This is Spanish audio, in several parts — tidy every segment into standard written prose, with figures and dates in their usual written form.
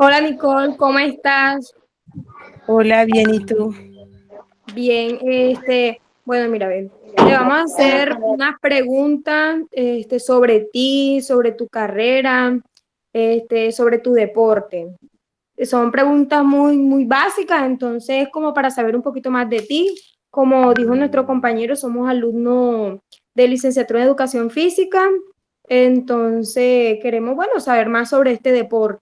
Hola Nicole, ¿cómo estás? Hola, bien, ¿y tú? Bien, bueno, mira, ven, te vamos a hacer unas preguntas, sobre ti, sobre tu carrera, sobre tu deporte. Son preguntas muy básicas, entonces como para saber un poquito más de ti. Como dijo nuestro compañero, somos alumnos de licenciatura en educación física, entonces queremos, bueno, saber más sobre este deporte.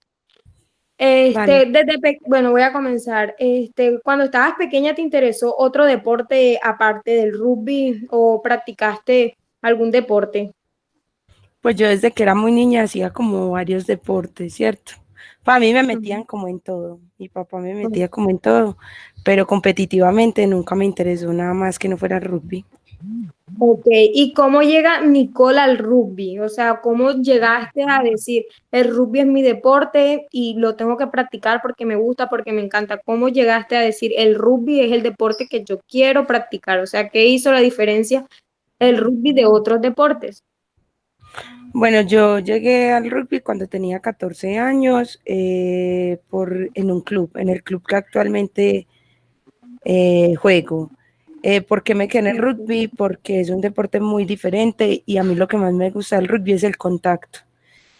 Vale. Bueno, voy a comenzar. Cuando estabas pequeña, ¿te interesó otro deporte aparte del rugby o practicaste algún deporte? Pues yo desde que era muy niña hacía como varios deportes, ¿cierto? Para mí me metían Ujú. como en todo, mi papá me metía como en todo, pero competitivamente nunca me interesó nada más que no fuera rugby. Ok, ¿y cómo llega Nicole al rugby? O sea, ¿cómo llegaste a decir, el rugby es mi deporte y lo tengo que practicar porque me gusta, porque me encanta? ¿Cómo llegaste a decir, el rugby es el deporte que yo quiero practicar? O sea, ¿qué hizo la diferencia el rugby de otros deportes? Bueno, yo llegué al rugby cuando tenía 14 años en un club, en el club que actualmente juego. ¿Por qué me quedé en el rugby? Porque es un deporte muy diferente y a mí lo que más me gusta del rugby es el contacto.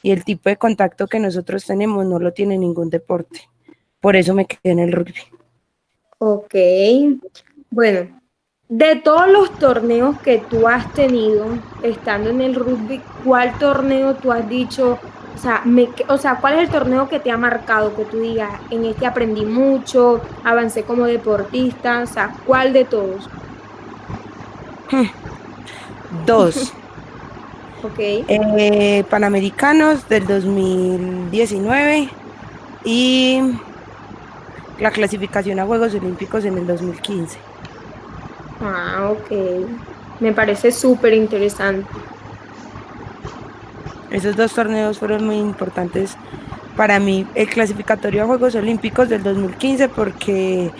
Y el tipo de contacto que nosotros tenemos no lo tiene ningún deporte. Por eso me quedé en el rugby. Ok, bueno, de todos los torneos que tú has tenido estando en el rugby, ¿cuál torneo tú has dicho, o sea, cuál es el torneo que te ha marcado, que tú digas, en este aprendí mucho, avancé como deportista, o sea, ¿cuál de todos? Dos, Ok. Panamericanos del 2019 y la clasificación a Juegos Olímpicos en el 2015. Ah, ok. Me parece súper interesante. Esos dos torneos fueron muy importantes para mí. El clasificatorio a Juegos Olímpicos del 2015 porque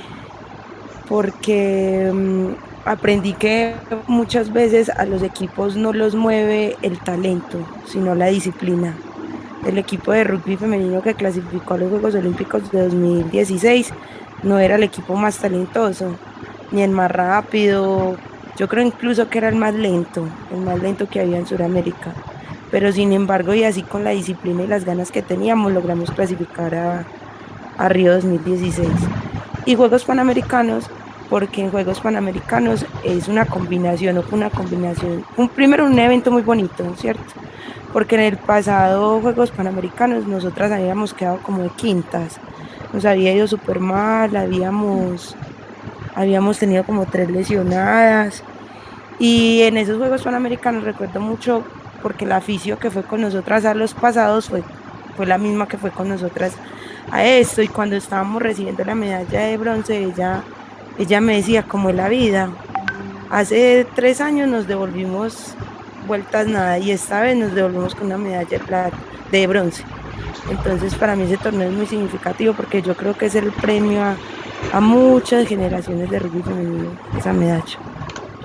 aprendí que muchas veces a los equipos no los mueve el talento, sino la disciplina. El equipo de rugby femenino que clasificó a los Juegos Olímpicos de 2016 no era el equipo más talentoso, ni el más rápido, yo creo incluso que era el más lento que había en Sudamérica. Pero sin embargo, y así con la disciplina y las ganas que teníamos, logramos clasificar a Río 2016. Y Juegos Panamericanos, porque en Juegos Panamericanos es una combinación, o fue una combinación, primero un evento muy bonito, ¿cierto? Porque en el pasado Juegos Panamericanos nosotras habíamos quedado como de quintas, nos había ido súper mal, habíamos tenido como tres lesionadas, y en esos Juegos Panamericanos recuerdo mucho porque la afición que fue con nosotras a los pasados fue la misma que fue con nosotras a esto, y cuando estábamos recibiendo la medalla de bronce, ella me decía, como es la vida, hace 3 años nos devolvimos vueltas nada y esta vez nos devolvimos con una medalla de plata, de bronce. Entonces para mí ese torneo es muy significativo porque yo creo que es el premio a muchas generaciones de rugby femenino, esa medalla.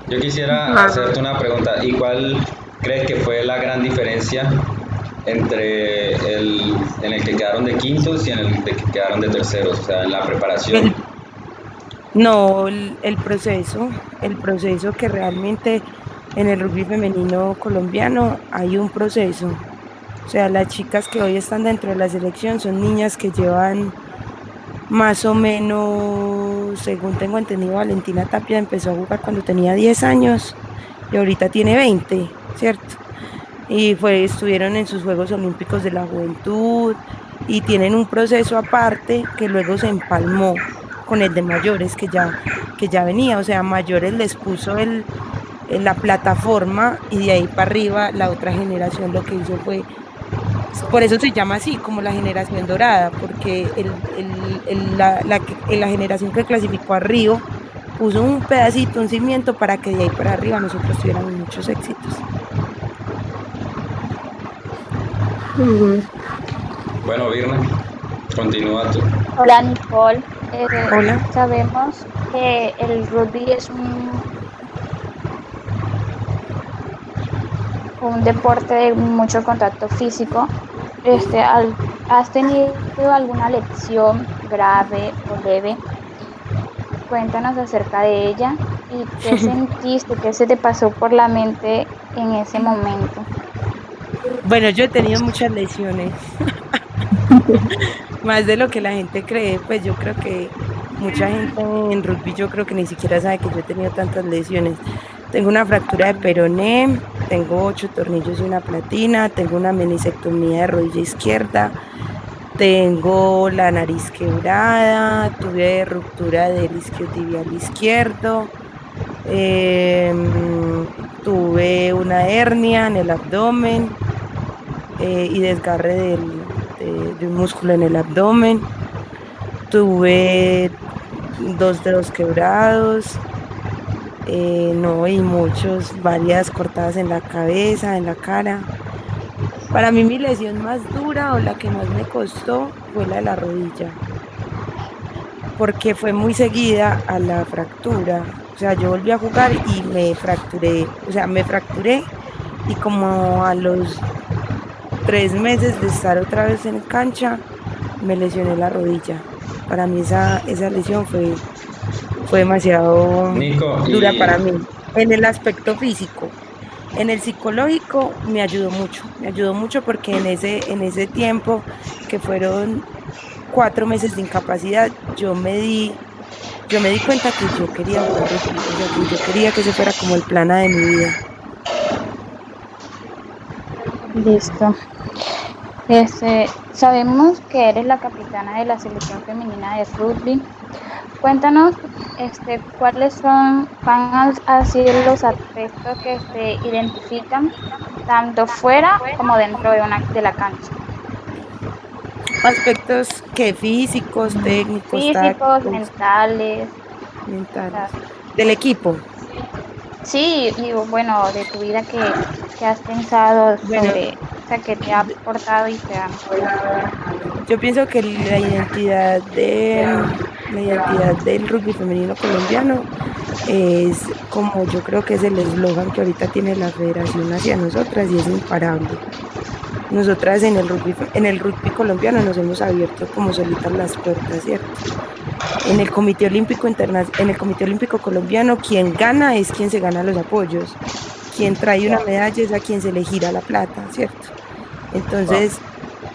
Yo quisiera Ah, hacerte una pregunta. ¿Y cuál crees que fue la gran diferencia entre en el que quedaron de quintos y en el que quedaron de terceros? O sea, en la preparación. El, no, el proceso que realmente en el rugby femenino colombiano hay un proceso. O sea, las chicas que hoy están dentro de la selección son niñas que llevan más o menos, según tengo entendido, Valentina Tapia empezó a jugar cuando tenía 10 años y ahorita tiene 20, ¿cierto? Estuvieron en sus Juegos Olímpicos de la Juventud y tienen un proceso aparte que luego se empalmó con el de mayores que ya venía, o sea, mayores les puso la plataforma y de ahí para arriba la otra generación lo que hizo fue, por eso se llama así, como la generación dorada, porque la generación que clasificó a Río puso un pedacito, un cimiento para que de ahí para arriba nosotros tuviéramos muchos éxitos. ujú. Bueno, Virna, continúa tú. Hola Nicole. Hola. Sabemos que el rugby es un deporte de mucho contacto físico. ¿has tenido alguna lección grave o leve? Cuéntanos acerca de ella y qué sentiste, qué se te pasó por la mente en ese momento. Bueno, yo he tenido muchas lesiones, más de lo que la gente cree, pues yo creo que mucha gente en rugby yo creo que ni siquiera sabe que yo he tenido tantas lesiones. Tengo una fractura de peroné, tengo 8 tornillos y una platina, tengo una menisectomía de rodilla izquierda, tengo la nariz quebrada, tuve ruptura del isquiotibial izquierdo, tuve una hernia en el abdomen y desgarre de un músculo en el abdomen. Tuve 2 dedos quebrados, no, y varias cortadas en la cabeza, en la cara. Para mí mi lesión más dura o la que más me costó fue la de la rodilla, porque fue muy seguida a la fractura. O sea, yo volví a jugar y me fracturé, o sea, me fracturé y como a los 3 meses de estar otra vez en cancha, me lesioné la rodilla. Para mí esa lesión fue demasiado Nico, dura para mí, en el aspecto físico. En el psicológico me ayudó mucho porque en ese tiempo, que fueron 4 meses de incapacidad, yo me di cuenta que yo quería jugar rugby, o sea, que yo quería que ese fuera como el plan A de mi vida. Listo. Sabemos que eres la capitana de la selección femenina de rugby. Cuéntanos cuáles van a ser los aspectos que se identifican tanto fuera como dentro de la cancha. Aspectos que físicos, técnicos, tácticos, mentales. Del equipo. Sí, y bueno, de tu vida que has pensado sobre, o sea, que te ha aportado y te ha... Yo pienso que la identidad del rugby femenino colombiano es como yo creo que es el eslogan que ahorita tiene la federación hacia nosotras, y es imparable. Nosotras en el rugby colombiano nos hemos abierto como solitas las puertas, ¿cierto? En el Comité Olímpico Colombiano, quien gana es quien se gana los apoyos. Quien trae una medalla es a quien se le gira la plata, ¿cierto? Entonces,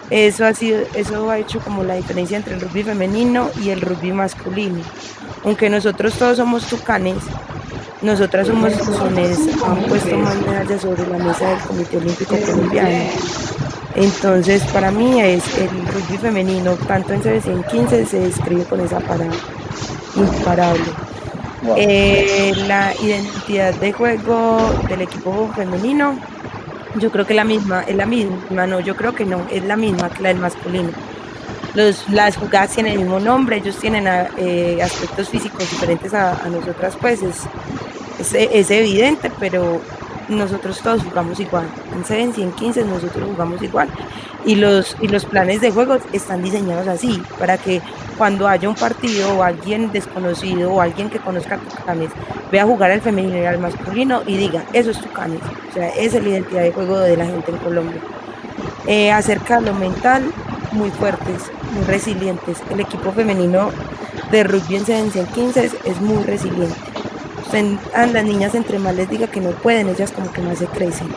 eso ha hecho como la diferencia entre el rugby femenino y el rugby masculino. Aunque nosotros todos somos tucanes, nosotras somos quienes han puesto más medallas sobre la mesa del Comité Olímpico Colombiano. Entonces, para mí el rugby femenino, tanto en CBC en 15, se describe con esa palabra, imparable. Wow. La identidad de juego del equipo femenino, yo creo que es la misma, no, yo creo que no, es la misma que la del masculino. Las jugadas tienen el mismo nombre, ellos tienen aspectos físicos diferentes a nosotras, pues es evidente, pero nosotros todos jugamos igual. En 7 y en 15 nosotros jugamos igual. Y los planes de juego están diseñados así, para que cuando haya un partido o alguien desconocido o alguien que conozca Tucanes vea jugar al femenino y al masculino y diga, eso es Tucanes. O sea, esa es la identidad de juego de la gente en Colombia. Acerca de lo mental, muy fuertes, muy resilientes. El equipo femenino de rugby en 7 y en 15 es muy resiliente. A las niñas, entre más les diga que no pueden, ellas como que más se crecen.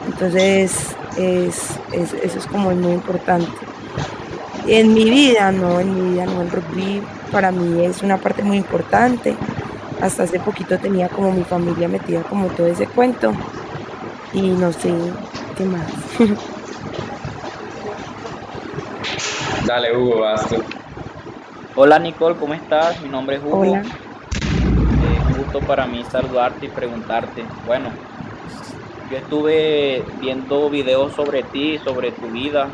Entonces eso es como muy importante. En mi vida no, el rugby para mí es una parte muy importante. Hasta hace poquito tenía como mi familia metida como todo ese cuento y no sé qué más. Dale, Hugo, vas tú. Hola Nicole, ¿cómo estás? Mi nombre es Hugo. Hola. Un gusto para mí saludarte y preguntarte. Bueno, yo estuve viendo videos sobre ti, sobre tu vida,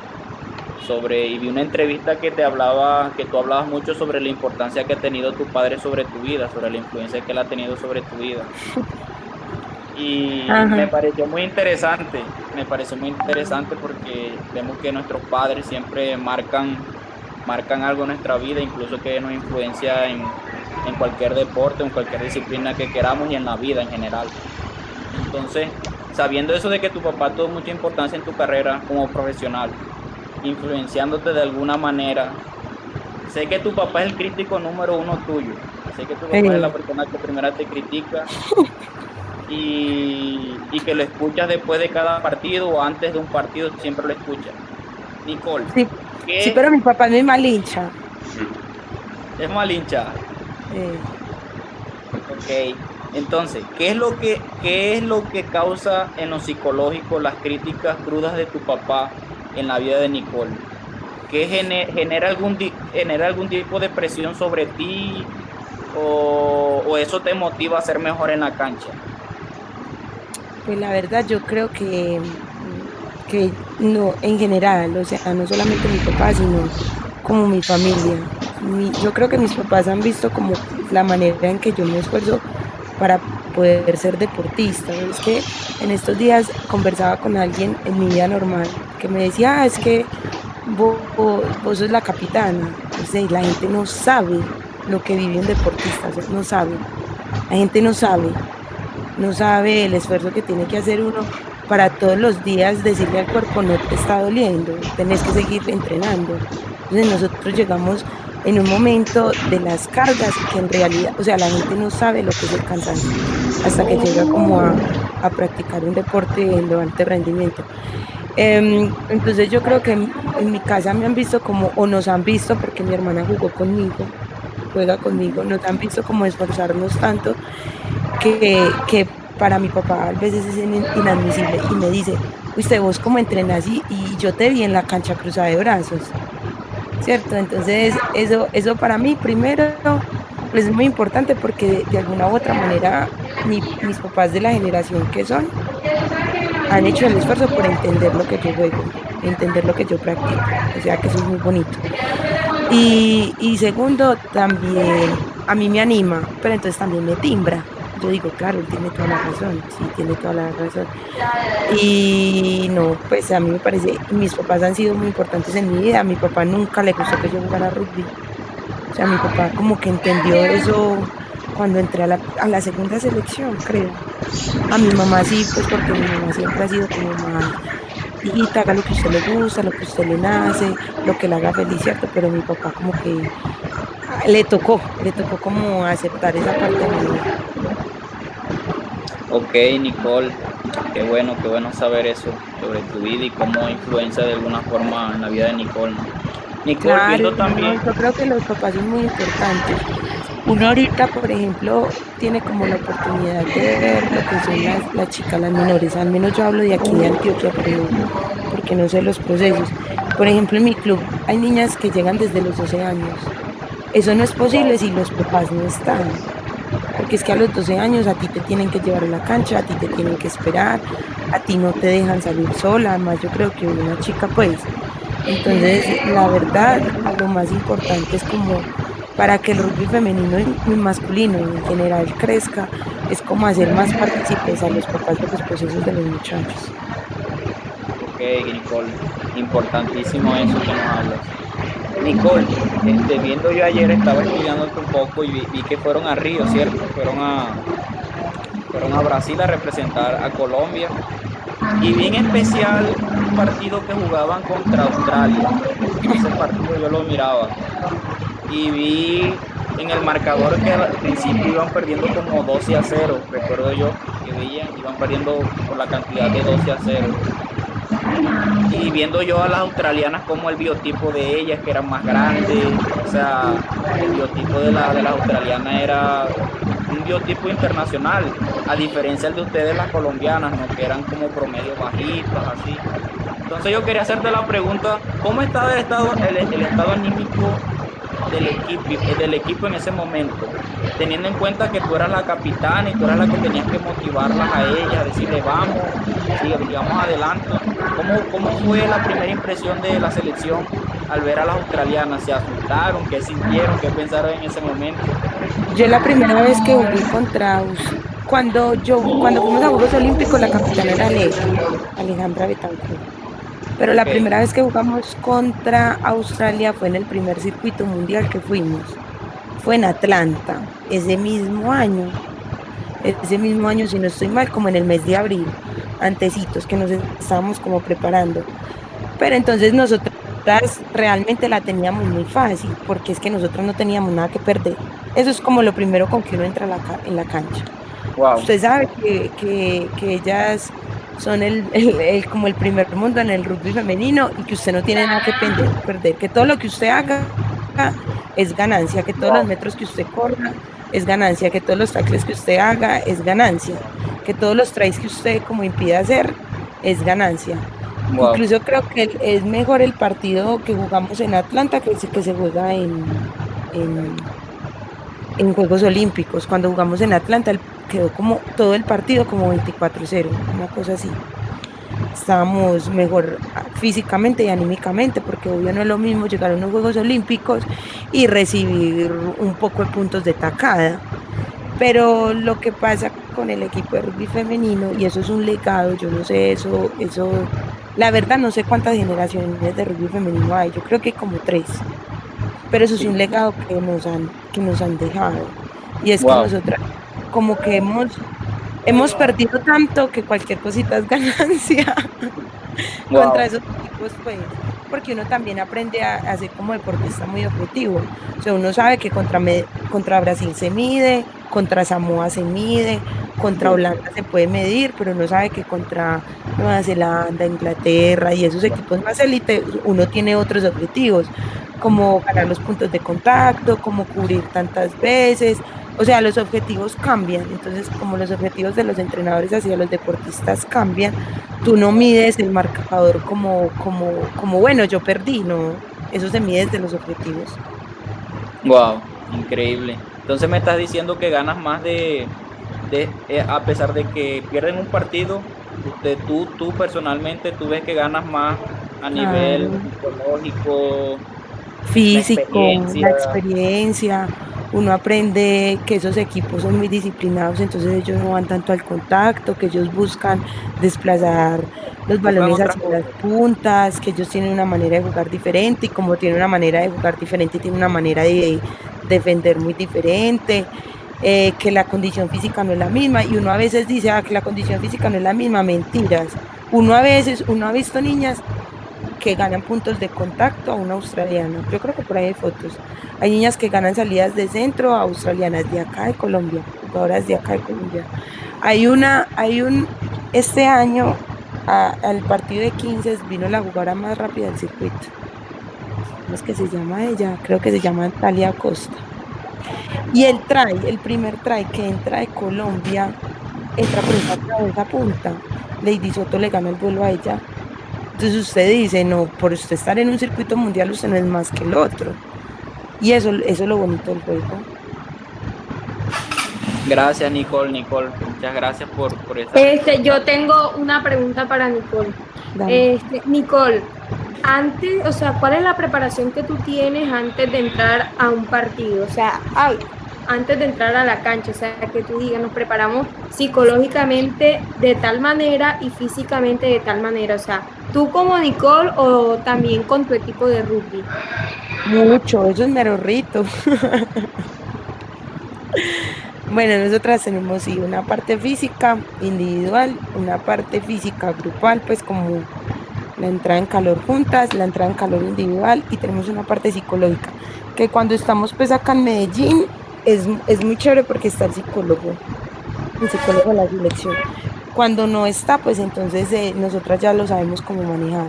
y vi una entrevista que tú hablabas mucho sobre la importancia que ha tenido tu padre sobre tu vida, sobre la influencia que él ha tenido sobre tu vida. Y me pareció muy interesante porque vemos que nuestros padres siempre marcan algo en nuestra vida, incluso que nos influencia en cualquier deporte, en cualquier disciplina que queramos y en la vida en general. Entonces, sabiendo eso de que tu papá tuvo mucha importancia en tu carrera como profesional, influenciándote de alguna manera. Sé que tu papá es el crítico número uno tuyo. Sé que tu papá es la persona que primero te critica y que lo escuchas después de cada partido o antes de un partido, siempre lo escuchas. Nicole. Sí, pero mi papá no es mal hincha. Es mal hincha. Ok. Entonces, ¿qué es lo que causa en lo psicológico las críticas crudas de tu papá en la vida de Nicole? ¿Qué genera algún tipo de presión sobre ti o eso te motiva a ser mejor en la cancha? Pues la verdad yo creo que no, en general, o sea, no solamente mi papá, sino como mi familia. Yo creo que mis papás han visto como la manera en que yo me esfuerzo para poder ser deportista. Es que en estos días conversaba con alguien en mi vida normal que me decía, es que vos sos la capitana. O sea, la gente no sabe lo que vive un deportista, o sea, no sabe. La gente no sabe el esfuerzo que tiene que hacer uno para todos los días decirle al cuerpo, no te está doliendo, tenés que seguir entrenando. Entonces nosotros llegamos en un momento de las cargas que en realidad, o sea, la gente no sabe lo que es el cansancio hasta que llega como a practicar un deporte de alto rendimiento. Entonces yo creo que en mi casa me han visto como, o nos han visto, porque mi hermana juega conmigo, nos han visto como esforzarnos tanto que para mi papá a veces es inadmisible y me dice, usted vos cómo entrenás y yo te vi en la cancha cruzada de brazos, ¿cierto? Entonces eso para mí primero pues es muy importante porque de alguna u otra manera mis papás de la generación que son han hecho el esfuerzo por entender lo que yo juego, entender lo que yo practico, o sea que eso es muy bonito. Y segundo, también a mí me anima, pero entonces también me timbra. Yo digo, claro, él tiene toda la razón, sí, tiene toda la razón. Y no, pues a mí me parece, mis papás han sido muy importantes en mi vida. A mi papá nunca le gustó que yo jugara rugby. O sea, mi papá como que entendió eso cuando entré a la segunda selección, creo. A mi mamá sí, pues porque mi mamá siempre ha sido como más, hijita, haga lo que a usted le gusta, lo que a usted le nace, lo que le haga feliz, ¿cierto? Pero mi papá como que le tocó como aceptar esa parte de mi vida. Ok, Nicole, qué bueno saber eso sobre tu vida y cómo influencia de alguna forma en la vida de Nicole, ¿no? Nicole, claro, viendo también... yo creo que los papás son muy importantes. Uno ahorita, por ejemplo, tiene como la oportunidad de ver lo que son las chicas, las menores. Al menos yo hablo de aquí de Antioquia, porque no sé los procesos. Por ejemplo, en mi club hay niñas que llegan desde los 12 años. Eso no es posible si los papás no están. Porque es que a los 12 años a ti te tienen que llevar a la cancha, a ti te tienen que esperar, a ti no te dejan salir sola. Además, yo creo que una chica, pues. Entonces, la verdad, lo más importante es como para que el rugby femenino y masculino en general crezca, es como hacer más partícipes a los papás de los procesos de los muchachos. Ok, Nicole, importantísimo eso que nos hablas. Nicole, viendo yo ayer, estaba estudiándote un poco y vi que fueron a Río, ¿cierto? Fueron a Brasil a representar a Colombia. Y vi en especial un partido que jugaban contra Australia. Ese partido yo lo miraba. Y vi en el marcador que al principio iban perdiendo como 12-0, recuerdo yo, que iban perdiendo por la cantidad de 12-0. Y viendo yo a las australianas como el biotipo de ellas, que eran más grandes, o sea, el biotipo de las australianas era un biotipo internacional, a diferencia del de ustedes las colombianas, ¿no? Que eran como promedio bajitos, así. Entonces yo quería hacerte la pregunta, ¿cómo estaba el estado anímico del equipo en ese momento, teniendo en cuenta que tú eras la capitana y tú eras la que tenías que motivarlas a ellas, decirle vamos, sigamos adelante? ¿Cómo fue la primera impresión de la selección al ver a las australianas? ¿Se asustaron? ¿Qué sintieron? ¿Qué pensaron en ese momento? Yo la primera vez que jugué contra cuando fuimos a Juegos Olímpicos, la capitana era Alejandra Betancourt. Pero la primera vez que jugamos contra Australia fue en el primer circuito mundial que fuimos. Fue en Atlanta, ese mismo año, si no estoy mal, como en el mes de abril, antecitos que nos estábamos como preparando. Pero entonces nosotros nosotras realmente la teníamos muy fácil, porque es que nosotras no teníamos nada que perder. Eso es como lo primero con que uno entra en la cancha. Wow, Usted sabe que ellas son como el primer mundo en el rugby femenino y que usted no tiene nada que perder, que todo lo que usted haga es ganancia, que todos los wow, metros que usted corra es ganancia, que todos los tackles que usted haga es ganancia, que todos los tries que usted como impide hacer es ganancia. wow. Incluso creo que es mejor el partido que jugamos en Atlanta que que se juega en, en Juegos Olímpicos. Cuando jugamos en Atlanta quedó como todo el partido como 24-0, una cosa así. Estábamos mejor físicamente y anímicamente, porque obvio no es lo mismo llegar a unos Juegos Olímpicos y recibir un poco de puntos de tacada. Pero lo que pasa con el equipo de rugby femenino, y eso es un legado, yo no sé, la verdad no sé cuántas generaciones de rugby femenino hay, yo creo que como 3, pero eso es un legado que nos han dejado. Y es que Wow. nosotras como que hemos perdido tanto que cualquier cosita es ganancia contra esos equipos, pues, porque uno también aprende a ser como deportista muy objetivo. O sea, uno sabe que contra Brasil se mide, contra Samoa se mide, contra Holanda se puede medir, pero uno sabe que contra Nueva Zelanda, Inglaterra y esos equipos más élite, uno tiene otros objetivos, como ganar los puntos de contacto, como cubrir tantas veces. O sea, los objetivos cambian, entonces como los objetivos de los entrenadores hacia los deportistas cambian, tú no mides el marcador como bueno, yo perdí, no, eso se mide desde los objetivos. Wow, increíble. Entonces me estás diciendo que ganas más a pesar de que pierden un partido, tú personalmente, tú ves que ganas más a nivel Claro. psicológico, Físico, la experiencia, uno aprende que esos equipos son muy disciplinados, entonces ellos no van tanto al contacto, que ellos buscan desplazar los balones hacia las puntas, que ellos tienen una manera de jugar diferente y como tienen una manera de jugar diferente, tienen una manera de defender muy diferente, que la condición física no es la misma y uno a veces dice que la condición física no es la misma, mentiras. Uno ha visto niñas que ganan puntos de contacto a una australiana. Yo creo que por ahí hay fotos. Hay niñas que ganan salidas de centro a australianas de acá de Colombia, jugadoras de acá de Colombia. Este año al partido de 15 vino la jugadora más rápida del circuito. ¿Cómo es que se llama ella? Creo que se llama Talia Costa. Y el primer try que entra de Colombia, entra por esa punta. Lady Soto le gana el vuelo a ella. Entonces usted dice, no, por usted estar en un circuito mundial, usted no es más que el otro. Y eso es lo bonito del juego. Gracias, Nicole. Muchas gracias por esta. Yo tengo una pregunta para Nicole. Nicole, antes, o sea, ¿cuál es la preparación que tú tienes antes de entrar a un partido? O sea, antes de entrar a la cancha, o sea, que tú digas, nos preparamos psicológicamente de tal manera y físicamente de tal manera, o sea, tú como Nicole o también con tu equipo de rugby. Mucho, eso es mero rito. Bueno, nosotras tenemos sí, una parte física individual, una parte física grupal, pues como la entrada en calor juntas, la entrada en calor individual y tenemos una parte psicológica, que cuando estamos pues acá en Medellín es muy chévere porque está el psicólogo de la selección. Cuando no está, pues entonces nosotras ya lo sabemos cómo manejar.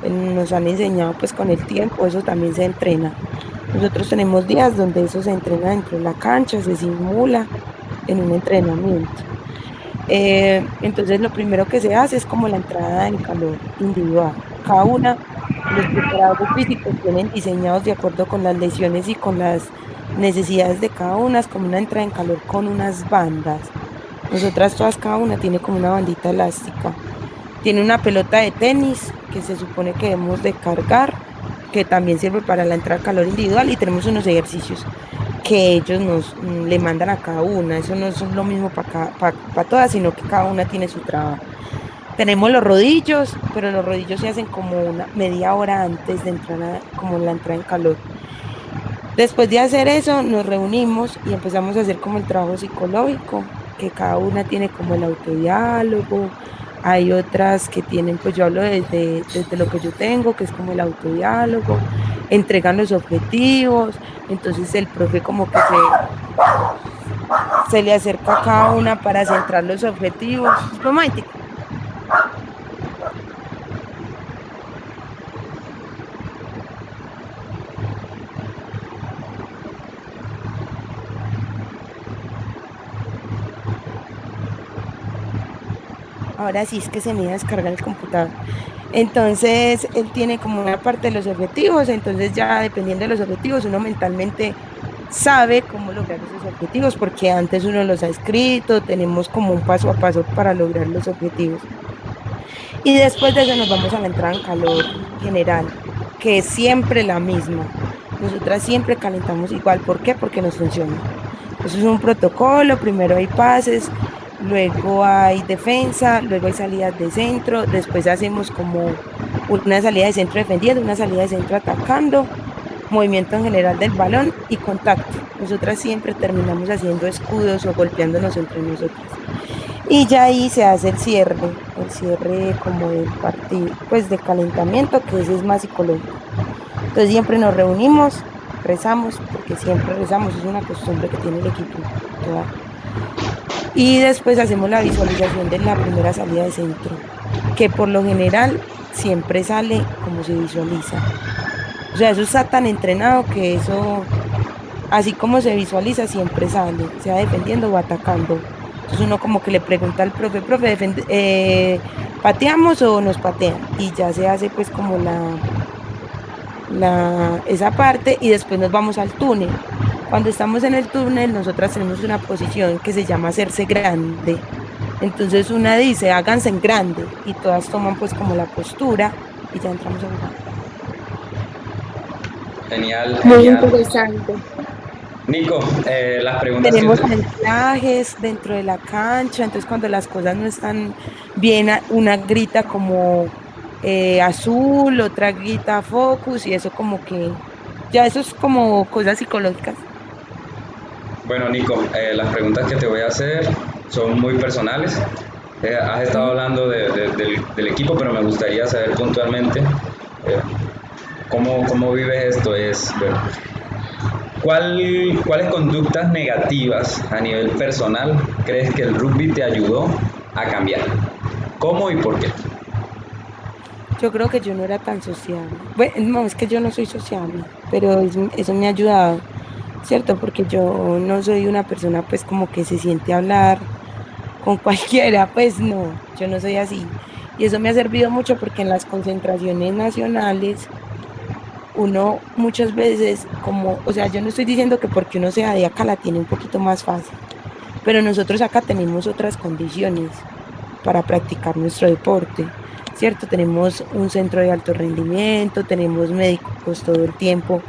Nos han enseñado pues con el tiempo, eso también se entrena. Nosotros tenemos días donde eso se entrena dentro de la cancha, se simula en un entrenamiento. Entonces lo primero que se hace es como la entrada en calor individual. Cada una, los preparadores físicos tienen diseñados de acuerdo con las lesiones y con las necesidades de cada una, es como una entrada en calor con unas bandas. Nosotras todas, cada una tiene como una bandita elástica. Tiene una pelota de tenis que se supone que debemos de cargar, que también sirve para la entrada a calor individual y tenemos unos ejercicios que ellos le mandan a cada una. Eso no es lo mismo para todas, sino que cada una tiene su trabajo. Tenemos los rodillos, pero los rodillos se hacen como una media hora antes de entrar como la entrada en calor. Después de hacer eso, nos reunimos y empezamos a hacer como el trabajo psicológico, que cada una tiene como el autodiálogo, Hay otras que tienen, pues yo hablo desde lo que yo tengo, que es como el autodiálogo, entregan los objetivos, entonces el profe como que se le acerca a cada una para centrar los objetivos. Romántico. Ahora sí es que se me iba a descargar el computador. Entonces, él tiene como una parte de los objetivos, entonces ya dependiendo de los objetivos, uno mentalmente sabe cómo lograr esos objetivos, porque antes uno los ha escrito, tenemos como un paso a paso para lograr los objetivos. Y después de eso nos vamos a la entrada en calor general, que es siempre la misma. Nosotras siempre calentamos igual. ¿Por qué? Porque nos funciona. Eso es un protocolo, primero hay pases, luego hay defensa, luego hay salidas de centro, después hacemos como una salida de centro defendiendo, una salida de centro atacando, movimiento en general del balón y contacto. Nosotras siempre terminamos haciendo escudos o golpeándonos entre nosotras. Y ya ahí se hace el cierre como del partido, pues de calentamiento, que ese es más psicológico. Entonces siempre nos reunimos, rezamos, porque siempre rezamos, es una costumbre que tiene el equipo. Toda. Y después hacemos la visualización de la primera salida de centro, que por lo general siempre sale como se visualiza. O sea, eso está tan entrenado que eso, así como se visualiza, siempre sale, sea defendiendo o atacando. Entonces uno como que le pregunta al profe, ¿pateamos o nos patean? Y ya se hace pues como esa parte y después nos vamos al túnel. Cuando estamos en el túnel, nosotras tenemos una posición que se llama hacerse grande. Entonces una dice, háganse en grande, y todas toman pues como la postura y ya entramos a jugar. Genial, Muy genial. interesante. Nico, las preguntas Tenemos que... anclajes dentro de la cancha, entonces cuando las cosas no están bien, una grita como azul, otra grita focus, y eso como que, ya eso es como cosas psicológicas. Bueno, Nico, las preguntas que te voy a hacer son muy personales. Has estado hablando del equipo, pero me gustaría saber puntualmente cómo vives esto. Bueno, ¿cuáles conductas negativas a nivel personal crees que el rugby te ayudó a cambiar? ¿Cómo y por qué? Yo creo que yo no era tan sociable. Bueno, no, es que yo no soy sociable, pero eso me ha ayudado, ¿cierto? Porque yo no soy una persona pues como que se siente a hablar con cualquiera, pues no, yo no soy así. Y eso me ha servido mucho porque en las concentraciones nacionales uno muchas veces como, o sea, yo no estoy diciendo que porque uno sea de acá la tiene un poquito más fácil, pero nosotros acá tenemos otras condiciones para practicar nuestro deporte, ¿cierto? Tenemos un centro de alto rendimiento, tenemos médicos todo el tiempo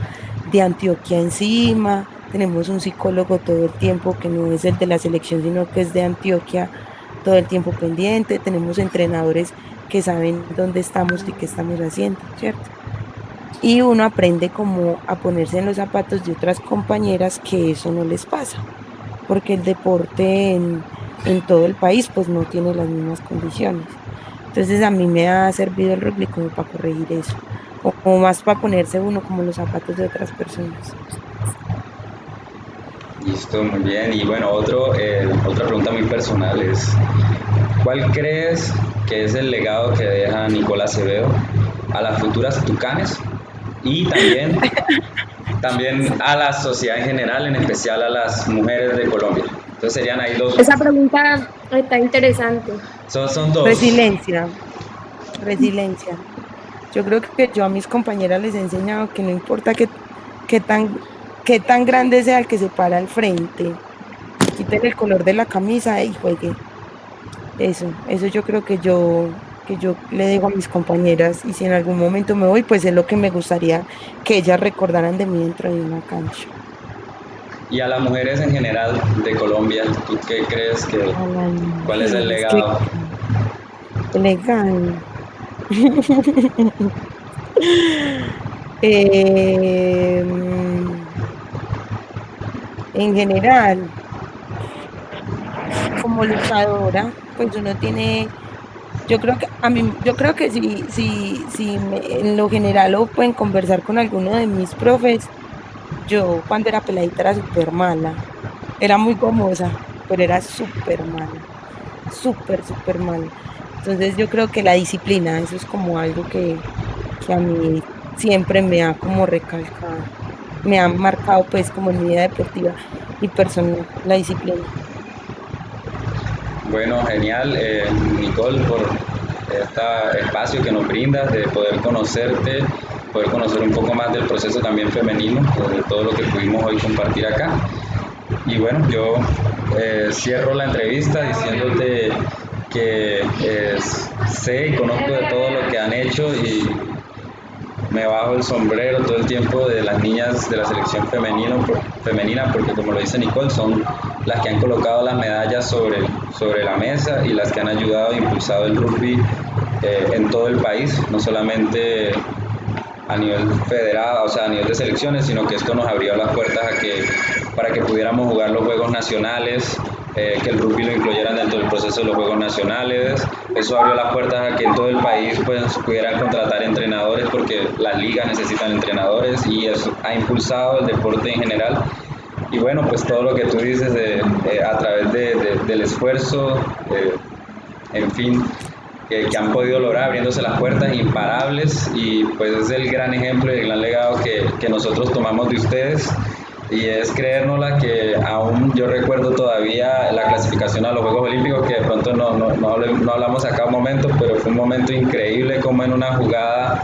de Antioquia encima, tenemos un psicólogo todo el tiempo que no es el de la selección, sino que es de Antioquia todo el tiempo pendiente, tenemos entrenadores que saben dónde estamos y qué estamos haciendo, ¿cierto? Y uno aprende como a ponerse en los zapatos de otras compañeras que eso no les pasa, porque el deporte en todo el país pues no tiene las mismas condiciones. Entonces a mí me ha servido el rugby como para corregir eso, o más para ponerse uno como los zapatos de otras personas. Listo, muy bien. Y bueno, otra pregunta muy personal es, ¿cuál crees que es el legado que deja Nicolás Acevedo a las futuras Tucanes y también a la sociedad en general, en especial a las mujeres de Colombia? Entonces serían ahí dos. Esa pregunta está interesante. Son dos. Resiliencia. Yo creo que yo a mis compañeras les he enseñado que no importa qué tan grande sea el que se para al frente, quiten el color de la camisa y juegue. Eso yo creo que yo le digo a mis compañeras, y si en algún momento me voy, pues es lo que me gustaría que ellas recordaran de mí dentro de una cancha. Y a las mujeres en general de Colombia, ¿tú qué crees que cuál es el legado? El legado. En general, como luchadora, pues uno tiene Yo creo que en lo general o pueden conversar con alguno de mis profes, yo cuando era peladita era súper mala, era muy gomosa, pero era súper mala, súper mala. Entonces yo creo que la disciplina, eso es como algo que a mí siempre me ha como recalcado, me ha marcado pues como en mi vida deportiva y personal, la disciplina. Bueno, genial, Nicole, por este espacio que nos brindas de poder conocerte, poder conocer un poco más del proceso también femenino, de todo lo que pudimos hoy compartir acá. Y bueno, yo cierro la entrevista diciéndote que sé y conozco de todo lo que han hecho y me bajo el sombrero todo el tiempo de las niñas de la selección femenina porque como lo dice Nicole, son las que han colocado las medallas sobre la mesa y las que han ayudado e impulsado el rugby en todo el país, no solamente a nivel federado, o sea, a nivel de selecciones, sino que esto nos abrió las puertas para que pudiéramos jugar los Juegos Nacionales, que el rugby lo incluyeran dentro del proceso de los Juegos Nacionales. Eso abrió las puertas a que en todo el país pues, pudieran contratar entrenadores porque las ligas necesitan entrenadores y eso ha impulsado el deporte en general. Y bueno, pues todo lo que tú dices a través del esfuerzo, en fin, que han podido lograr abriéndose las puertas imparables y pues es el gran ejemplo y el gran legado que nosotros tomamos de ustedes y es creérnosla que aún yo recuerdo todavía la clasificación a los Juegos Olímpicos que de pronto no hablamos acá un momento, pero fue un momento increíble como en una jugada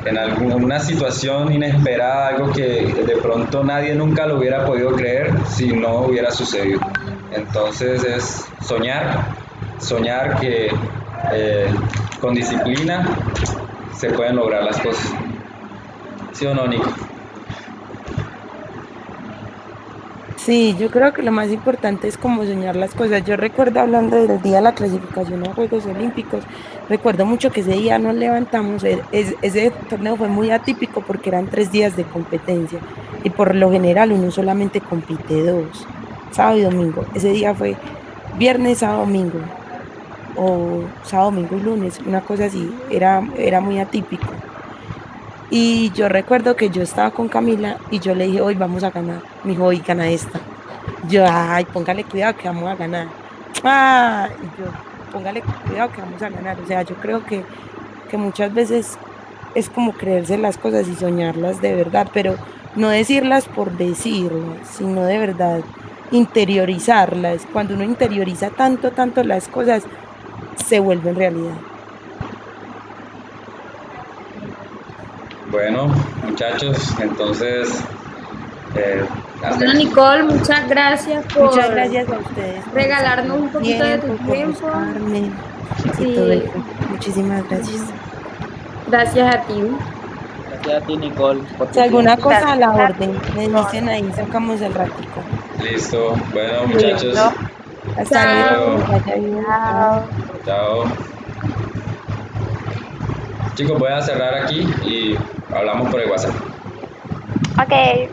en alguna situación inesperada, algo que de pronto nadie nunca lo hubiera podido creer si no hubiera sucedido. Entonces es soñar que con disciplina se pueden lograr las cosas. ¿Sí o no, Nico? Sí, yo creo que lo más importante es como soñar las cosas. Yo recuerdo hablando del día de la clasificación a Juegos Olímpicos, recuerdo mucho que ese día nos levantamos, ese torneo fue muy atípico porque eran 3 días de competencia y por lo general uno solamente compite 2, sábado y domingo. Ese día fue viernes, sábado, domingo o sábado, domingo y lunes, una cosa así, era muy atípico. Y yo recuerdo que yo estaba con Camila y yo le dije, hoy vamos a ganar. Me dijo, hoy gana esta. Yo, ay, póngale cuidado que vamos a ganar. Ah, y yo, póngale cuidado que vamos a ganar. O sea, yo creo que muchas veces es como creerse las cosas y soñarlas de verdad, pero no decirlas por decirlas, sino de verdad interiorizarlas. Cuando uno interioriza tanto las cosas, se vuelven realidad. Bueno, muchachos, entonces Bueno, Nicole, muchas gracias Muchas por gracias a ustedes por regalarnos un sacarme poquito de tu por tiempo. buscarme y todo Sí, eso. Muchísimas gracias. gracias a ti. Gracias a ti, Nicole, por Si tu alguna tiempo. cosa a la orden, me dicen ahí, sacamos el ratico. listo. Bueno, muchachos, Listo. Hasta hasta luego, Chao. luego. que les vaya bien. Chao. Chao. Chao. Chicos, voy a cerrar aquí y hablamos por el WhatsApp. Ok.